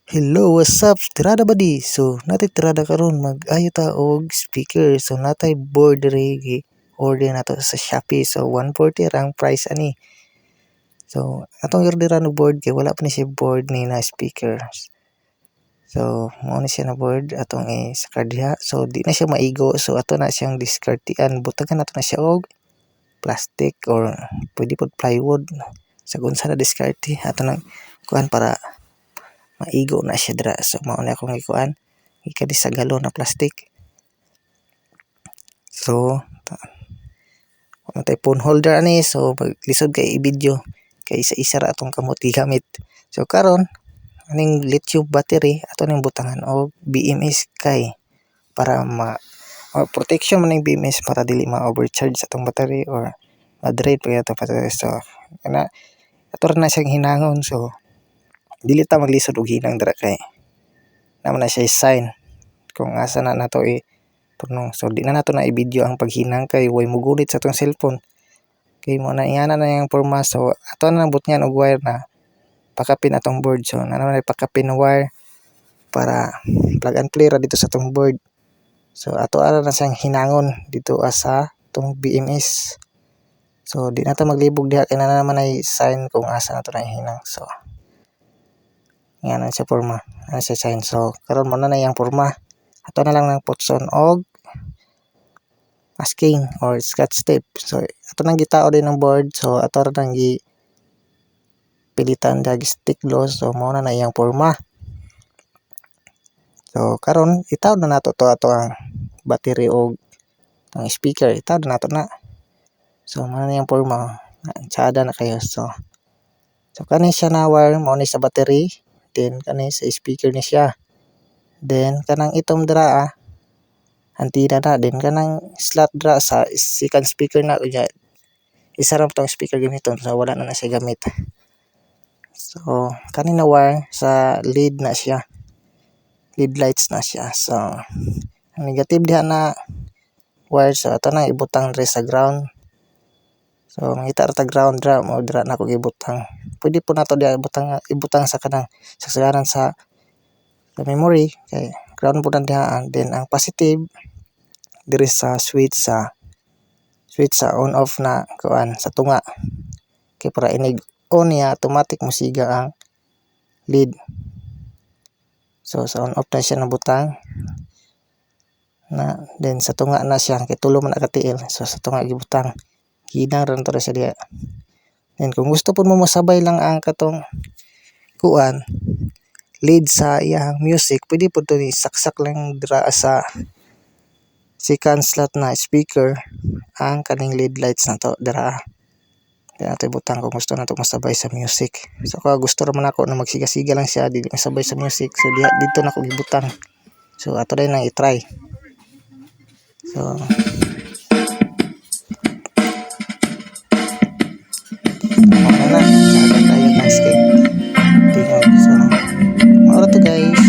Hello, what's up? Tirada ba di? So, natay tirada karon mag-ayo ta og speaker. So, natay board diri order nato sa Shopee. So, 140 rang price ani. So, atong orderan og board kay wala pa ni siya board ni na speaker. So, mao ni siya na board atong sakar diha. So, di na siya maigo. So, ato na siyang diskartian. Butagan nato na siya og plastic or pwede pod plywood. Sa unsa na diskarte ato nang kuan para maigo na siya dira. So mao na akong ikuan ikadi sa galon na plastic. So tay phone holder ani, so lisod kay i-video kay isa-isa ra atong kamot gigamit. So karon aning lithium battery ato ning butangan og BMS kay para protection man ning BMS para dili ma-overcharge sa atong battery or ma-drain pa ato battery. So kana ato na siyang hinangon. So dili ta maglisod og hinang dira kay naman na siya sign kung asa na nato tunong. So di na nato na i-video ang paghinang kay way mugunit sa atong cellphone kay mo na ingana na yang porma. So ato na nabot niyan og wire na pakapin atong board. So na naman pakapin na wire para plug and play ra dito sa atong board. So ato ara na siyang hinangon dito sa tong BMS. So di na ta maglibog diha kay na naman ay sign kung asa nato na hinang. So yan ang siya porma, ang siya sign. So karon mo na yang porma, ato na lang ng putson og masking or scotch tape. So ato nang gitao din ng board. So ato ra nang pilitan dag stick gloss. So mao na yang porma. So karon itaw na nato to ato ang battery og ang speaker, itaw na nato na. So mao na yang porma, tsada na kayo. So kani siya na wire mao ni sa battery, then kani sa speaker ni siya, then kanang itom dira antida na, then kanang slot dira sa second speaker na unya isa ra tong speaker gamiton. So wala na siya gamit. So kani na wire sa lead na siya, lead lights na siya. So ang negative diha na wire, so ato na ibutang diri sa ground. So mangita ra ta ground dira, mo dira na ko gibutang. Pwede po nato diha ibutang sa kanang saksagaran sa memory kay ground po na diha. Then ang positive diri sa switch sa on off na kuan sa tunga kay para inig on niya automatic musiga ang lead. So sa on off na siya nabutang na, then sa tunga na siya kay tulo man nakatiil. So sa tunga gibutang hinang ron to siya diha. Then kung gusto po mo masabay lang ang katong kuan lead sa iyang music, pwede po to ni saksak lang dira sa second slot na speaker ang kaning lead lights na to dira. Then ato ibutang kung gusto nato masabay sa music. So kung gusto ra man ako na magsiga-siga lang siya dili masabay sa music, so diha dito na ko gibutang. So ato din nang i-try. So okay na, sabi tayo ng skate tingog. So mao to guys.